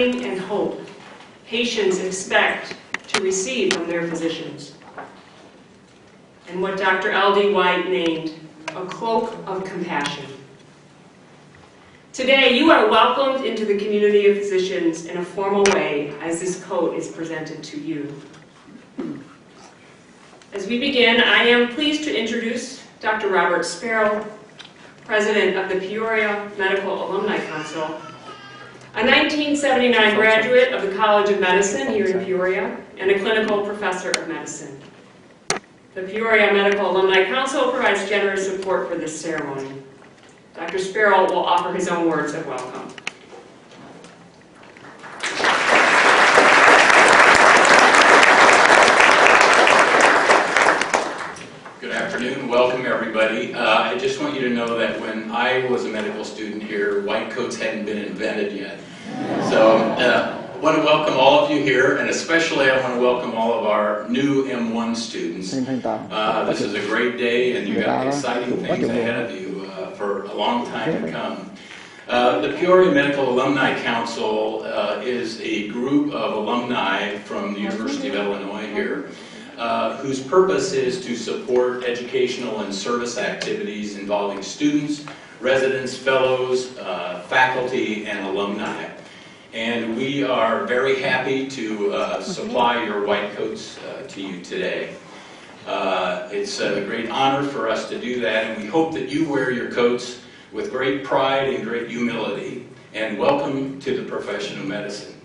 and hope patients expect to receive from their physicians, and what Dr. L.D. White named a cloak of compassion. Today, you are welcomed into the community of physicians in a formal way as this coat is presented to you. As we begin, I am pleased to introduce Dr. Robert Sparrow, President of the Peoria Medical Alumni Council, a 1979 graduate of the College of Medicine here in Peoria, and a clinical professor of medicine. The Peoria Medical Alumni Council provides generous support for this ceremony. Dr. Sparrow will offer his own words of welcome. Good afternoon. Welcome, everybody. I just want you to know that when I was a medical student here, white coats hadn't been invented yet. So I want to welcome all of you here, and especially I want to welcome all of our new M1 students. This is a great day, and you've got exciting things ahead of you for a long time to come. The Peoria Medical Alumni Council is a group of alumni from the University of Illinois here, whose purpose is to support educational and service activities involving students, residents, fellows, faculty, and alumni. And we are very happy to supply your white coats to you today. It's a great honor for us to do that, and we hope that you wear your coats with great pride and great humility. And welcome to the profession of medicine.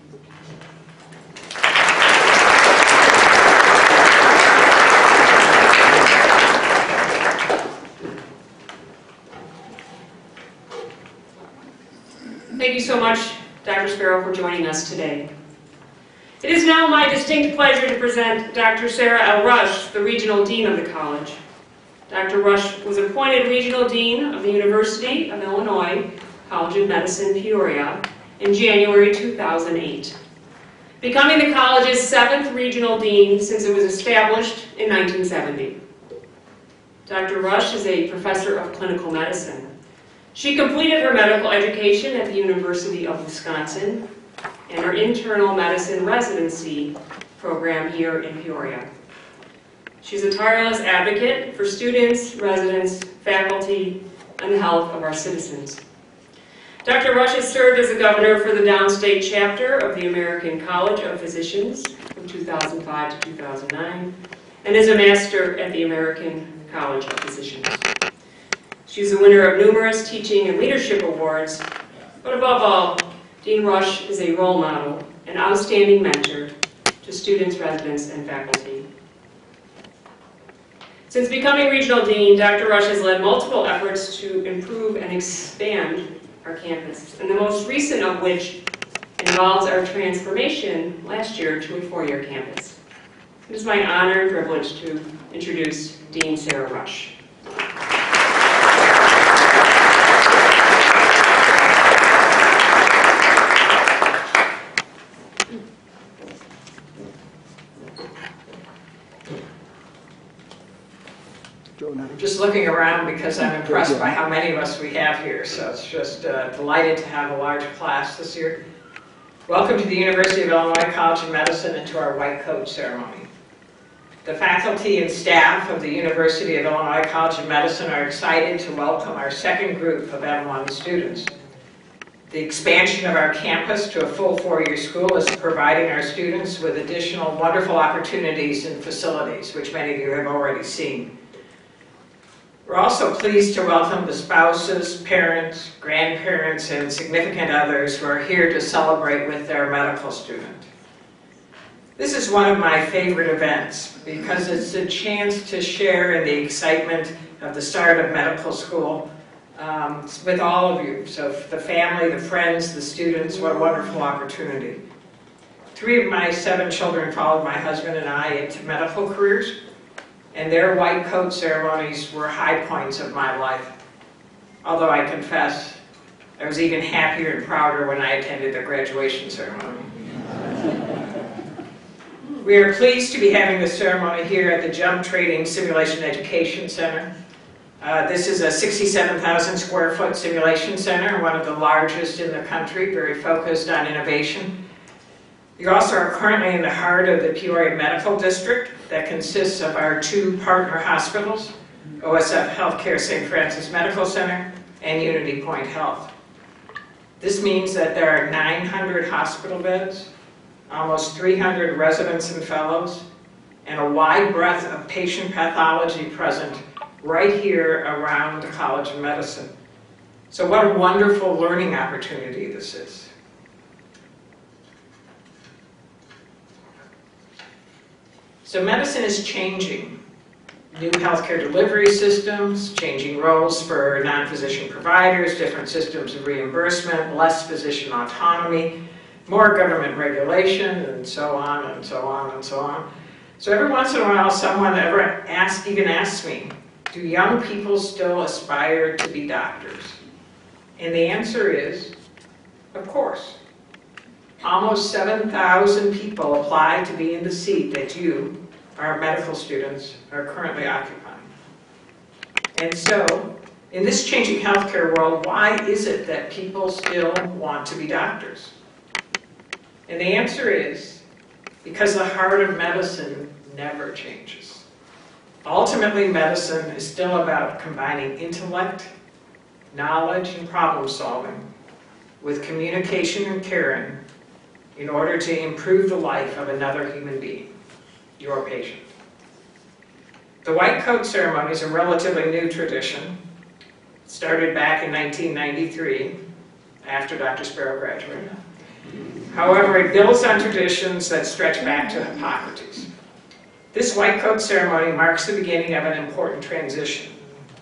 Thank you so much, Dr. Sparrow, for joining us today. It is now my distinct pleasure to present Dr. Sara L. Rusch, the Regional Dean of the College. Dr. Rusch was appointed Regional Dean of the University of Illinois College of Medicine, Peoria, in January 2008, becoming the college's 7th Regional Dean since it was established in 1970. Dr. Rusch is a professor of clinical medicine. She completed her medical education at the University of Wisconsin and her internal medicine residency program here in Peoria. She's a tireless advocate for students, residents, faculty, and the health of our citizens. Dr. Rusch has served as a governor for the Downstate chapter of the American College of Physicians from 2005 to 2009, and is a master at the American College of Physicians. She's a winner of numerous teaching and leadership awards, but above all, Dean Rusch is a role model, an outstanding mentor to students, residents, and faculty. Since becoming Regional Dean, Dr. Rusch has led multiple efforts to improve and expand our campus, and the most recent of which involves our transformation last year to a 4-year campus. It is my honor and privilege to introduce Dean Sara Rusch. I'm just looking around because I'm impressed by how many of us we have here, so it's just delighted to have a large class this year. Welcome to the University of Illinois College of Medicine and to our white coat ceremony. The faculty and staff of the University of Illinois College of Medicine are excited to welcome our second group of M1 students. The expansion of our campus to a full 4-year school is providing our students with additional wonderful opportunities and facilities, which many of you have already seen. We're also pleased to welcome the spouses, parents, grandparents, and significant others who are here to celebrate with their medical student. This is one of my favorite events because it's a chance to share in the excitement of the start of medical school with all of you. So the family, the friends, the students, what a wonderful opportunity. 3 of my 7 children followed my husband and I into medical careers, and their white coat ceremonies were high points of my life. Although I confess, I was even happier and prouder when I attended their graduation ceremony. We are pleased to be having this ceremony here at the Jump Trading Simulation Education Center. This is a 67,000 square foot simulation center, one of the largest in the country, very focused on innovation You also are currently in the heart of the Peoria Medical District that consists of our 2 partner hospitals, OSF Healthcare St. Francis Medical Center and Unity Point Health. This means that there are 900 hospital beds, almost 300 residents and fellows, and a wide breadth of patient pathology present right here around the College of Medicine. So what a wonderful learning opportunity this is. So medicine is changing. New healthcare delivery systems, changing roles for non-physician providers, different systems of reimbursement, less physician autonomy, more government regulation, and so on and so on and so on. So every once in a while, someone even asks me, do young people still aspire to be doctors? And the answer is, of course. Almost 7,000 people apply to be in the seat that you, our medical students, are currently occupying. And so, in this changing healthcare world, why is it that people still want to be doctors? And the answer is, because the heart of medicine never changes. Ultimately, medicine is still about combining intellect, knowledge, and problem solving with communication and caring in order to improve the life of another human being, your patient. The white coat ceremony is a relatively new tradition. It started back in 1993, after Dr. Sparrow graduated. However, it builds on traditions that stretch back to Hippocrates. This white coat ceremony marks the beginning of an important transition.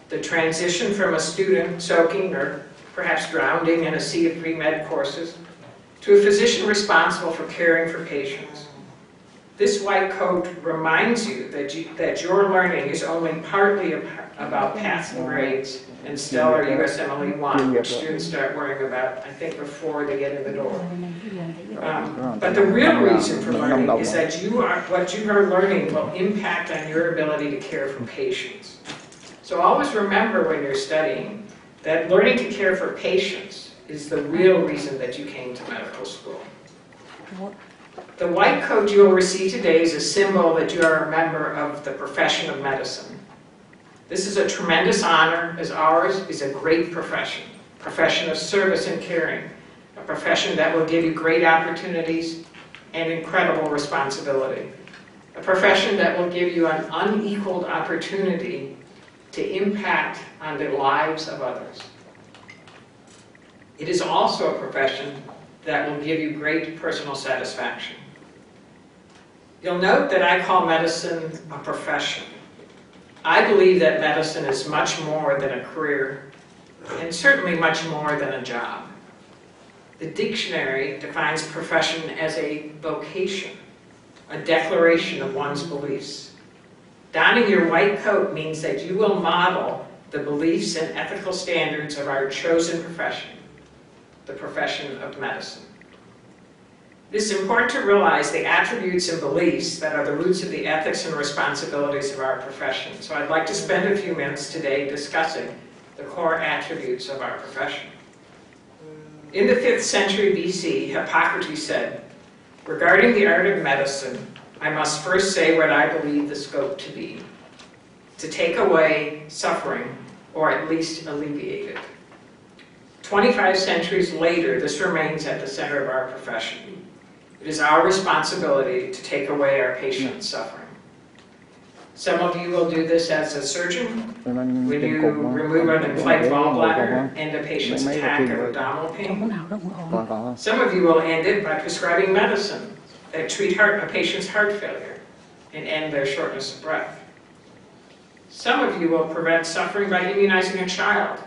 The transition from a student soaking or perhaps drowning in a sea of pre-med courses to a physician responsible for caring for patients. This white coat reminds you that your learning is only partly about passing grades and stellar USMLE 1, which students start worrying about, I think, before they get in the door. But the real reason for learning is that what you are learning will impact on your ability to care for patients. So always remember when you're studying that learning to care for patients is the real reason that you came to medical school. The white coat you will receive today is a symbol that you are a member of the profession of medicine. This is a tremendous honor, as ours is a great profession of service and caring, a profession that will give you great opportunities and incredible responsibility, a profession that will give you an unequaled opportunity to impact on the lives of others. It is also a profession that will give you great personal satisfaction. You'll note that I call medicine a profession. I believe that medicine is much more than a career, and certainly much more than a job. The dictionary defines profession as a vocation, a declaration of one's beliefs. Donning your white coat means that you will model the beliefs and ethical standards of our chosen profession, the profession of medicine. It is important to realize the attributes and beliefs that are the roots of the ethics and responsibilities of our profession. So I'd like to spend a few minutes today discussing the core attributes of our profession. In the 5th century BC, Hippocrates said, "Regarding the art of medicine, I must first say what I believe the scope to be, to take away suffering, or at least alleviate it." 25 centuries later, this remains at the center of our profession. It is our responsibility to take away our patients' suffering. Some of you will do this as a surgeon, when you remove an inflamed gallbladder and a patient's attack of abdominal pain. Some of you will end it by prescribing medicine that treat a patient's heart failure and end their shortness of breath. Some of you will prevent suffering by immunizing a child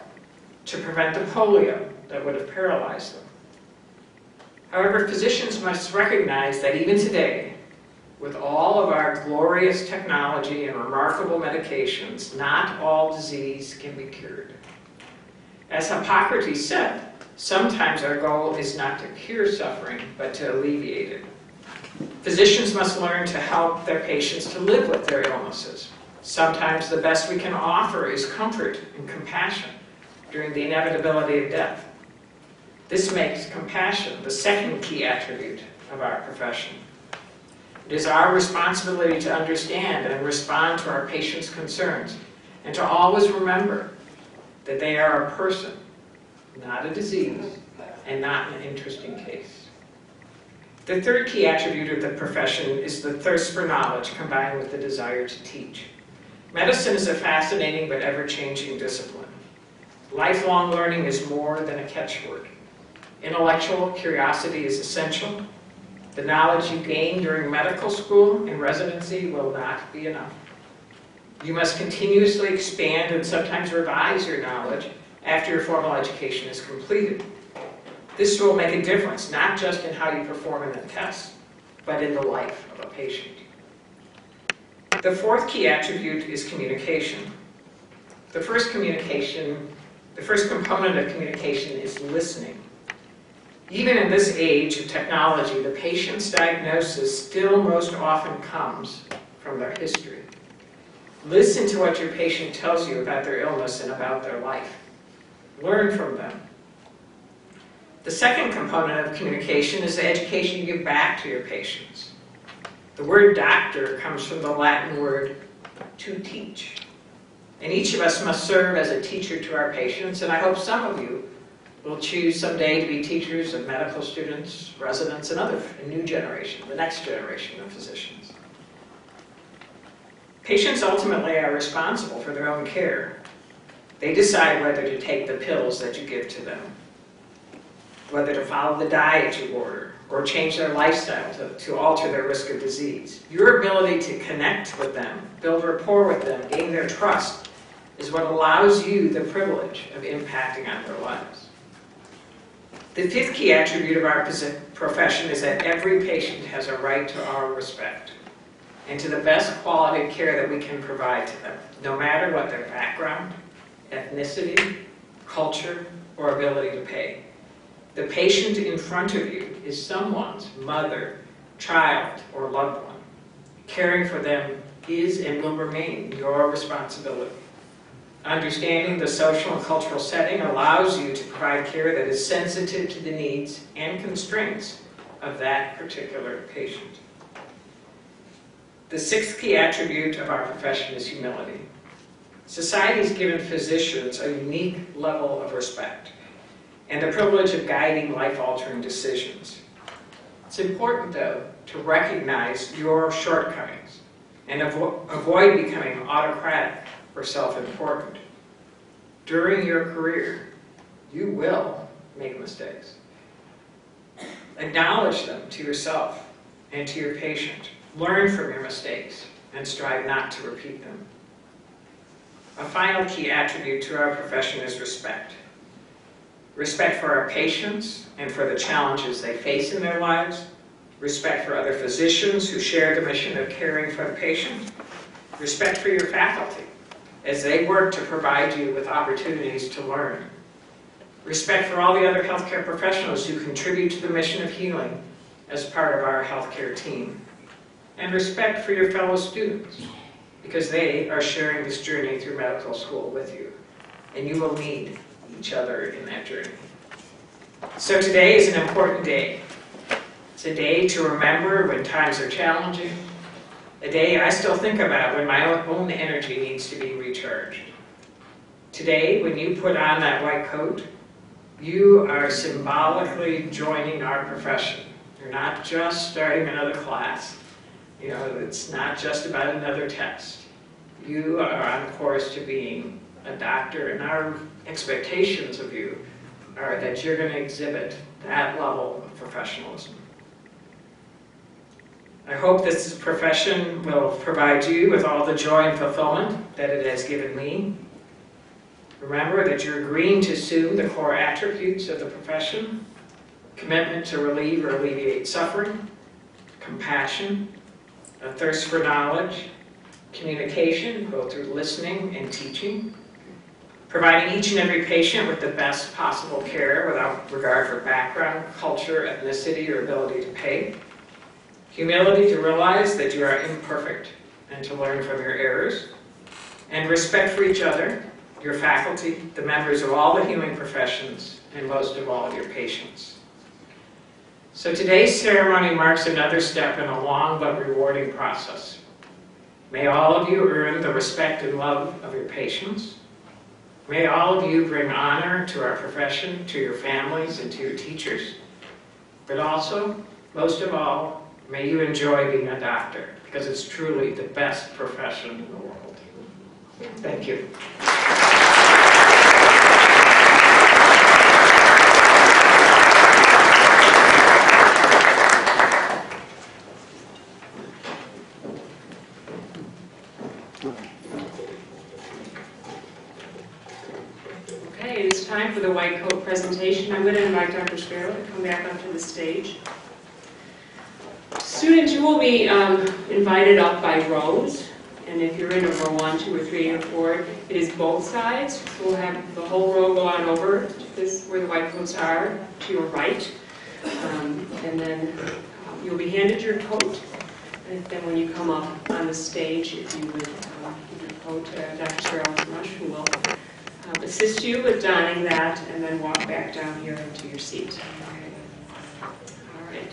to prevent the polio that would have paralyzed them. However, physicians must recognize that even today, with all of our glorious technology and remarkable medications, not all disease can be cured. As Hippocrates said, sometimes our goal is not to cure suffering, but to alleviate it. Physicians must learn to help their patients to live with their illnesses. Sometimes the best we can offer is comfort and compassion during the inevitability of death. This makes compassion the second key attribute of our profession. It is our responsibility to understand and respond to our patients' concerns, and to always remember that they are a person, not a disease, and not an interesting case. The third key attribute of the profession is the thirst for knowledge combined with the desire to teach. Medicine is a fascinating but ever-changing discipline. Lifelong learning is more than a catchword. Intellectual curiosity is essential. The knowledge you gain during medical school and residency will not be enough. You must continuously expand and sometimes revise your knowledge after your formal education is completed. This will make a difference, not just in how you perform in the test, but in the life of a patient. The fourth key attribute is communication. The first component of communication is listening. Even in this age of technology, the patient's diagnosis still most often comes from their history. Listen to what your patient tells you about their illness and about their life. Learn from them. The second component of communication is the education you give back to your patients. The word doctor comes from the Latin word to teach. And each of us must serve as a teacher to our patients, and I hope some of you will choose someday to be teachers of medical students, residents, and a new generation, the next generation of physicians. Patients ultimately are responsible for their own care. They decide whether to take the pills that you give to them, whether to follow the diet you order, or change their lifestyle to alter their risk of disease. Your ability to connect with them, build rapport with them, gain their trust, is what allows you the privilege of impacting on their lives. The fifth key attribute of our profession is that every patient has a right to our respect and to the best quality of care that we can provide to them, no matter what their background, ethnicity, culture, or ability to pay. The patient in front of you is someone's mother, child, or loved one. Caring for them is and will remain your responsibility. Understanding the social and cultural setting allows you to provide care that is sensitive to the needs and constraints of that particular patient. The sixth key attribute of our profession is humility. Society has given physicians a unique level of respect and the privilege of guiding life-altering decisions. It's important, though, to recognize your shortcomings and avoid becoming autocratic or self-important. During your career, you will make mistakes. Acknowledge them to yourself and to your patient. Learn from your mistakes and strive not to repeat them. A final key attribute to our profession is respect. Respect for our patients and for the challenges they face in their lives. Respect for other physicians who share the mission of caring for the patient. Respect for your faculty as they work to provide you with opportunities to learn. Respect for all the other healthcare professionals who contribute to the mission of healing as part of our healthcare team. And respect for your fellow students, because they are sharing this journey through medical school with you, and you will need each other in that journey. So today is an important day. It's a day to remember when times are challenging, a day I still think about when my own energy needs to be recharged. Today, when you put on that white coat, you are symbolically joining our profession. You're not just starting another class. You know, it's not just about another test. You are on course to being a doctor, and our expectations of you are that you're going to exhibit that level of professionalism. I hope this profession will provide you with all the joy and fulfillment that it has given me. Remember that you're agreeing to assume the core attributes of the profession: commitment to relieve or alleviate suffering, compassion, a thirst for knowledge, communication, both through listening and teaching, providing each and every patient with the best possible care without regard for background, culture, ethnicity, or ability to pay, humility to realize that you are imperfect and to learn from your errors, and respect for each other, your faculty, the members of all the healing professions, and most of all, your patients. So today's ceremony marks another step in a long but rewarding process. May all of you earn the respect and love of your patients. May all of you bring honor to our profession, to your families, and to your teachers. But also, most of all, may you enjoy being a doctor, because it's truly the best profession in the world. Thank you. Okay, it is time for the white coat presentation. I'm going to invite Dr. Sparrow to come back up to the stage. Students, you will be invited up by rows, and if you're in a row 1, 2, or 3, or 4, it is both sides. We'll have the whole row go on over to this, where the white coats are, to your right, and then you'll be handed your coat. And then when you come up on the stage, if you would give your coat to Dr. Sparrow and Rusch, who will assist you with donning that, and then walk back down here into your seat. All right.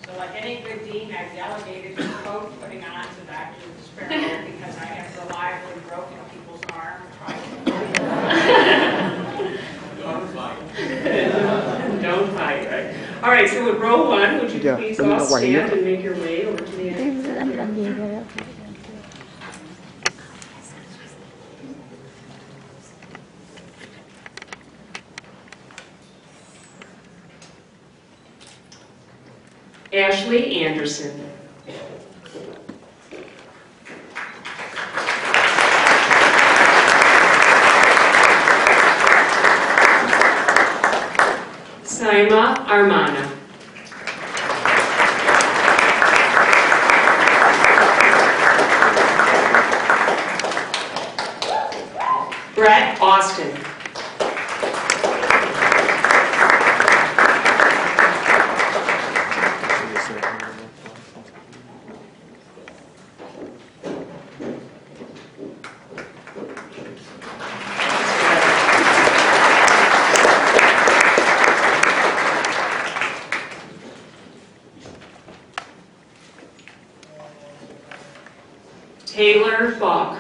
So like any good dean, I've delegated the coat putting on to Dr. Sparrow because I have reliably broken people's arm trying to Don't fight. Don't fight, right? All right, so with row 1, would you please all stand and make your way over to the end? Ashley Anderson. Saima Armana. Brett Austin. Taylor Falk.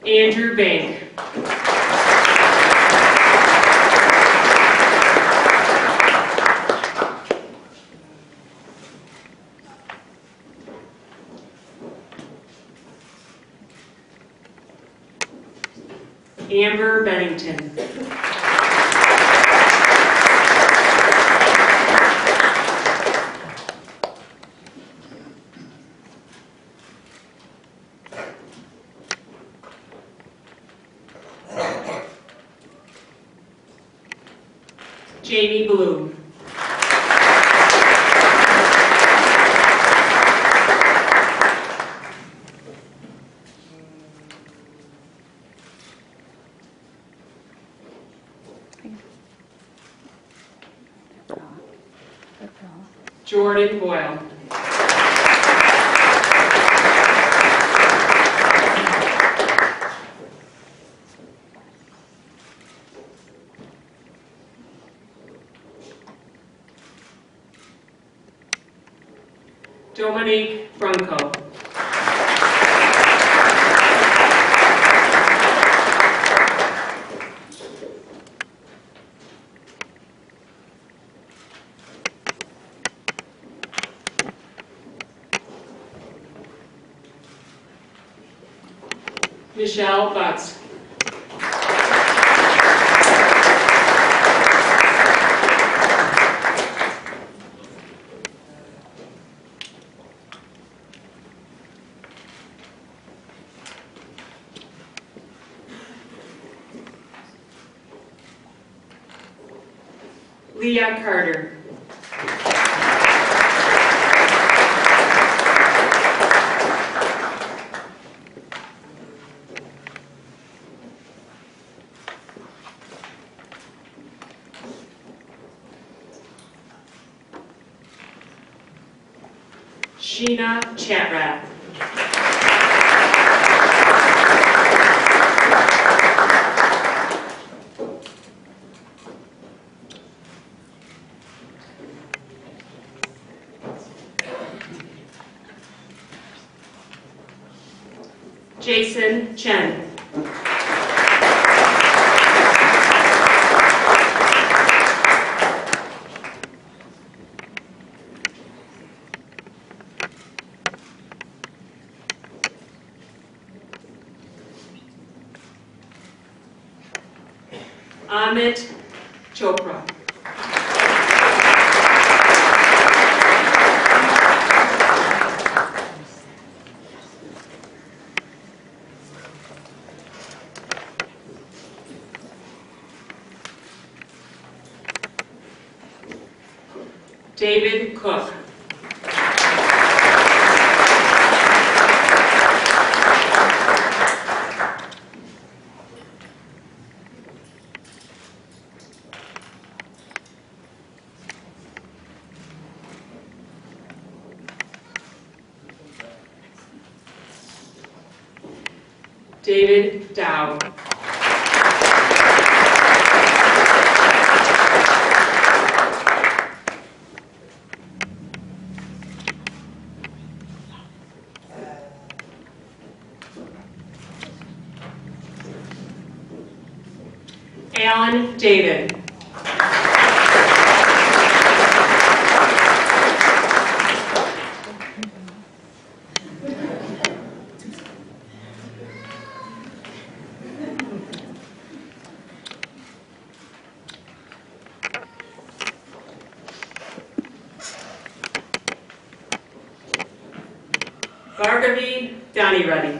Andrew Bank. Amber Bennington. Jamie Bloom. Jordan Boyle. Dominique Franco. Michelle Butts. Leah Carter. Sheena Chatrath. Jason Chen. Amit Chopra. David Cook. David Dow. Alan David. Bhargavi Dani Reddy.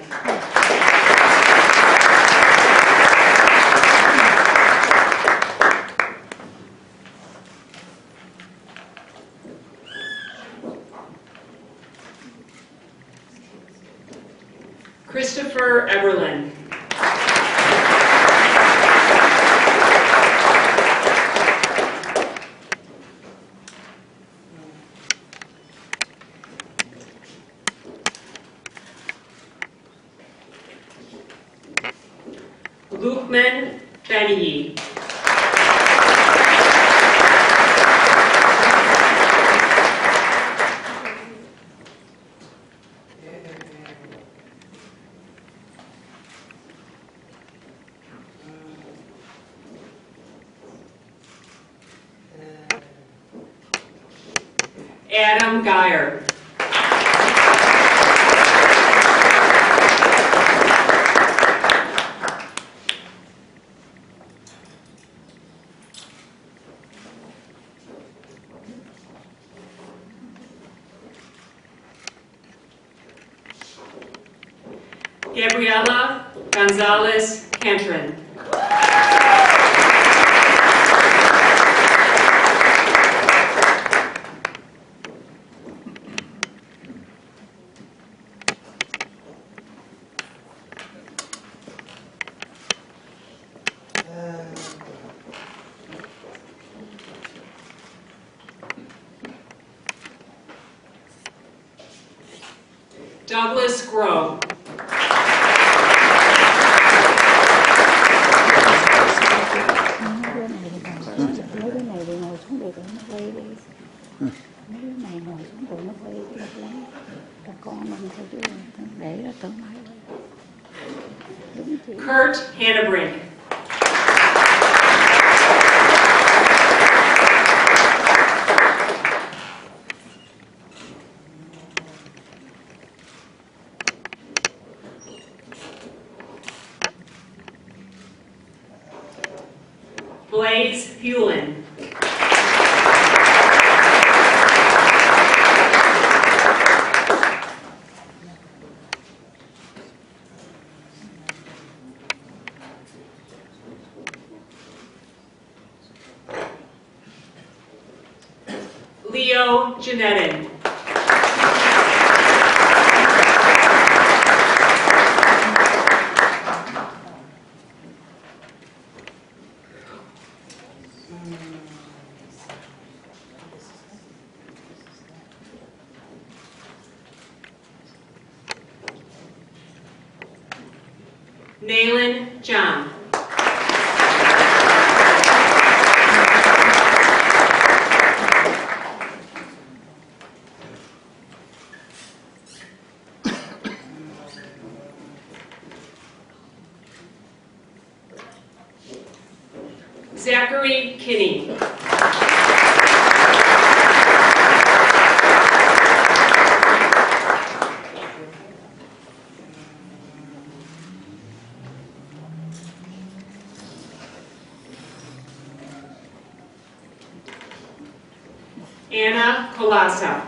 Christopher Eberlin. Lukman Beniyi. Adam Geyer. Gabriela Gonzalez Cantrin. Douglas Grove. Mấy đứa này thì ngồi xuống được nó quay đi. Mấy đứa này ngồi xuống được nó quay được lắm. Các con mình thôi chứ để ra tớ máy. Đúng chị. Kurt Hannebrink. Blaze Hewlin. Leo Janetin. Naylan John. Zachary Kinney. Anna Colasa.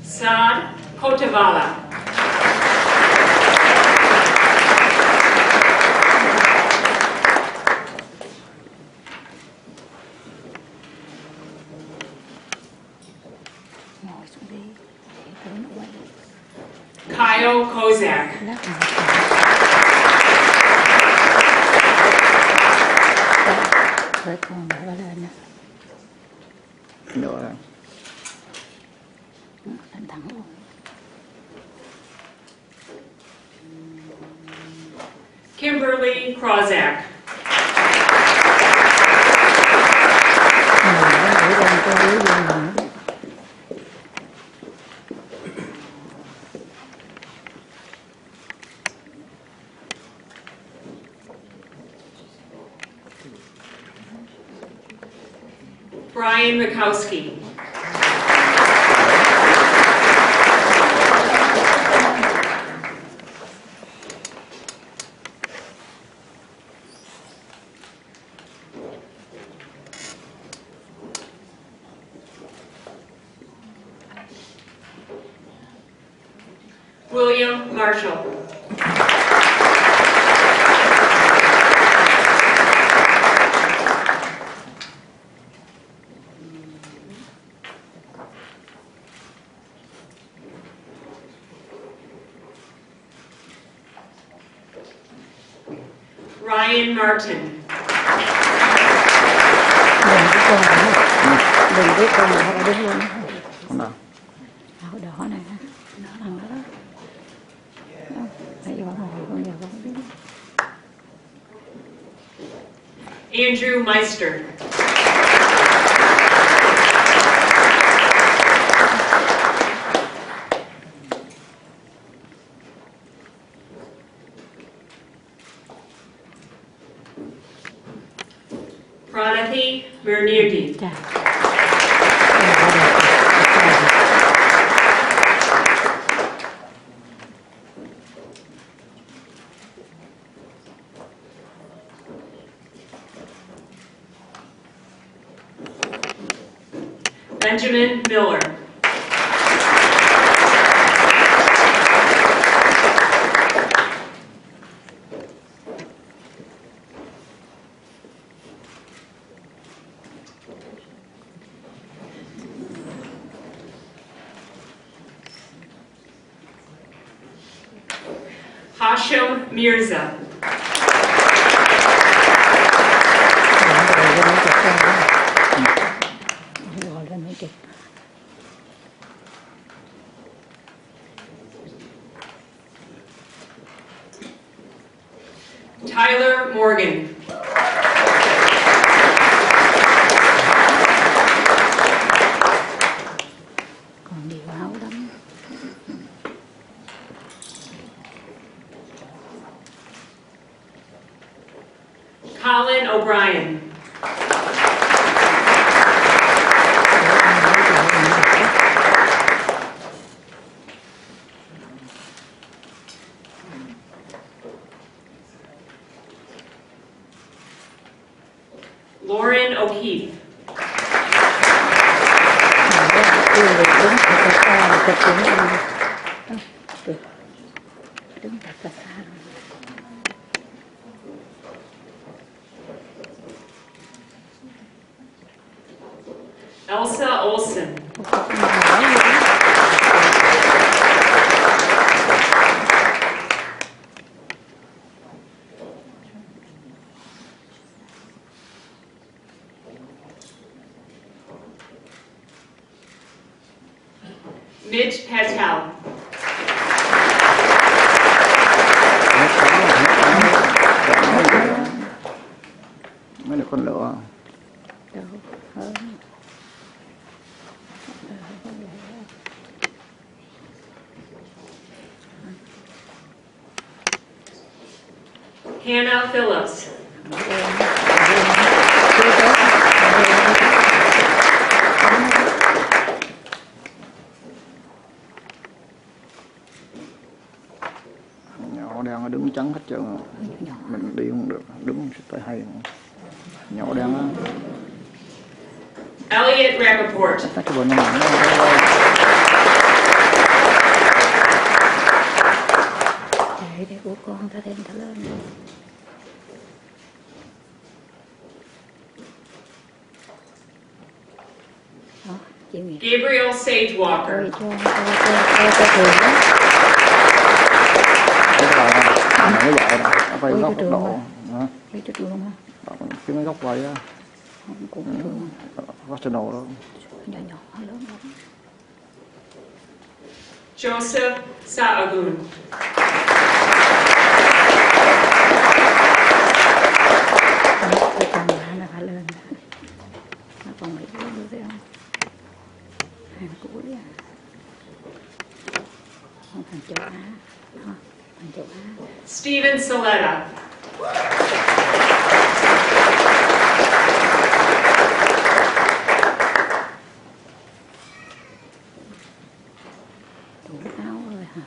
Saad Kotavala. Ngồi xuống đi. Để tôi nó quay. Kyle Kozak. Lát nữa. Với con bỏ lên nè. Rồi. Đánh thẳng luôn. Kimberly Krozak. Để lên cái dưới luôn nữa. Brian Mikowski. William Marshall. Ryan Martin. Đừng biết con nào đứng luôn. Con nào? Áo đỏ này, nó thằng đó. Hãy vào ngồi con giờ con biết. Andrew Meister. Pranathi Mernirdi. Chà. Benjamin Miller. Hashim Mirza. Gọi lên mấy chục. Tyler Morgan. Còn nhiều áo lắm. Colin O'Brien. Lauren O'Keefe. Đứng thật là xa rồi. Elsa Olsen. Mitch Patel. Mấy đứa con lửa. Đâu hơn. Hannah Phillips. Nhỏ đang đứng trắng hết trơn. Mình đi không được, đứng tới hay. Nhỏ đang á. Elliot Rappaport. Chắc cái bọn nó Chạy để của con ta thêm ta lên. Đó, chị Nguyệt. Gabriel Sage Walker. Ôi cho thường đó. Nó dạy đó, nó phải góc độ. Đó. Lấy cho trường hả? Cái góc vậy á. Không cũng thường. Arsenal đó. Nhỏ nhỏ lớn lắm. Joseph Saagun. Cái con nó phải lên. Nó còn mấy đứa nữa thấy không? Hàng cuối à. Không, thằng châu Á. Đó, thằng châu Á. Steven Saletta. Đủ áo rồi hả?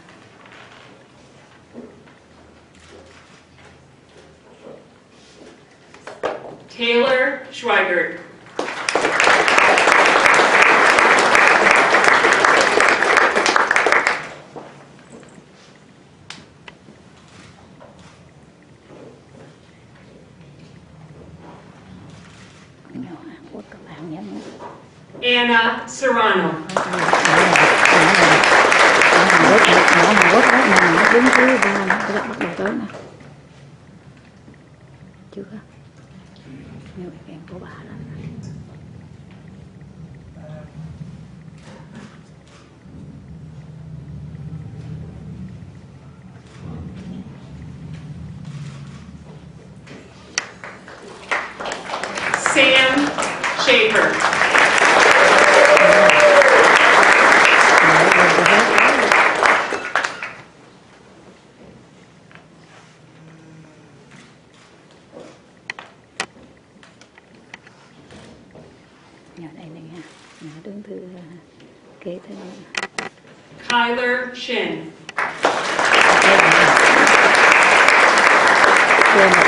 Taylor Schweigert. Nhỏ Hàn Quốc các bạn nhé. Anna Serrano. Hàn Quốc đó mà nó đứng thứ ba nó bắt đầu tới nè. Chưa? Nhiều em của bà lắm. Sam Schaefer. Nhỏ đây này ha. Nhỏ đứng thứ kế thứ Kyler Shin. trên